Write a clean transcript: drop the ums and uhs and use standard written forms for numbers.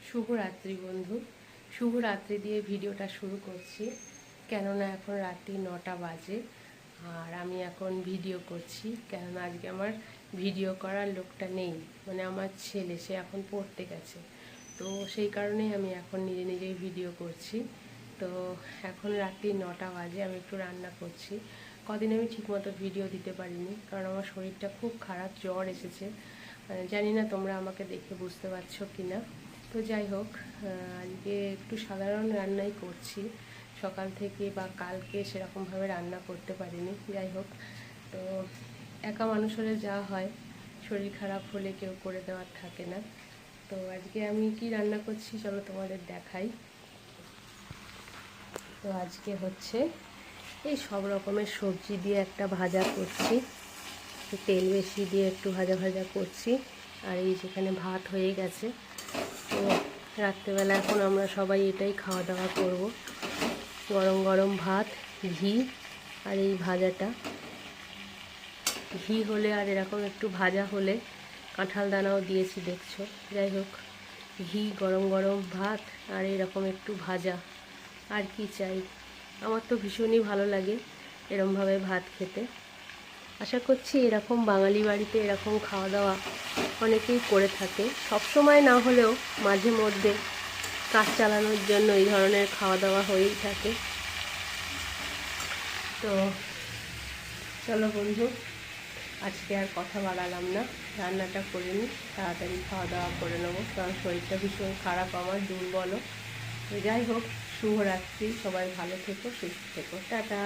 শুভরাত্রি বন্ধু। শুভরাত্রি দিয়ে ভিডিওটা শুরু করছি, কেননা এখন রাত্রি 9টা বাজে আর আমি এখন ভিডিও করছি। কেননা আজকে আমার ভিডিও করার লোকটা নেই, মানে আমার ছেলে সে এখন পড়তে গেছে, তো সেই কারণেই আমি এখন নিজে নিজেই ভিডিও করছি। তো এখন রাত্রি 9টা বাজে, আমি একটু রান্না করছি। কদিন আমি ঠিকমতো ভিডিও দিতে পারিনি, কারণ আমার শরীরটা খুব খারাপ, জ্বর এসেছে। জানি না তোমরা আমাকে দেখে বুঝতে পারছো কি না। তো যাই হোক, আজকে একটু সাধারণ রান্নাই করছি। সকাল থেকে বা কালকে সেরকমভাবে রান্না করতে পারিনি। যাই হোক, তো একা মানুষ হলে যা হয়, শরীর খারাপ হলে কেউ করে দেওয়ার থাকে না। তো আজকে আমি কি রান্না করছি চলো তোমাদের দেখাই। তো আজকে হচ্ছে এই সব রকমের সবজি দিয়ে একটা ভাজা করছি, তেল বেশি দিয়ে একটু ভাজা ভাজা করছি। আর এই যেখানে ভাত হয়ে গেছে, তো রাত্রেবেলা এখন আমরা সবাই এটাই খাওয়া দাওয়া করব। গরম গরম ভাত, ঘি আর এই ভাজাটা। ঘি হলে আর এরকম একটু ভাজা হলে, কাঁঠাল দানাও দিয়েছি দেখছো। যাই হোক, ঘি, গরম গরম ভাত আর এরকম একটু ভাজা, আর কি চাই। আমার তো ভীষণই ভালো লাগে এরকমভাবে ভাত খেতে। আশা করছি এরকম বাঙালি বাড়িতে এরকম খাওয়া দাওয়া অনেকেই করে থাকে, সব সময় না হলেও মাঝে মধ্যে কাজ চালানোর জন্য এই ধরনের খাওয়া দাওয়া হয়েই থাকে। তো চলো বন্ধু, আজকে আর কথা বাড়ালাম না, রান্নাটা করে নিই, তাড়াতাড়ি খাওয়া দাওয়া করে নেবো, কারণ শরীরটা ভীষণ খারাপ, আমার দুর্বল। তো যাই হোক, শুভরাত্রি, সবাই ভালো থেকো, সুস্থ থেকো, টাটা।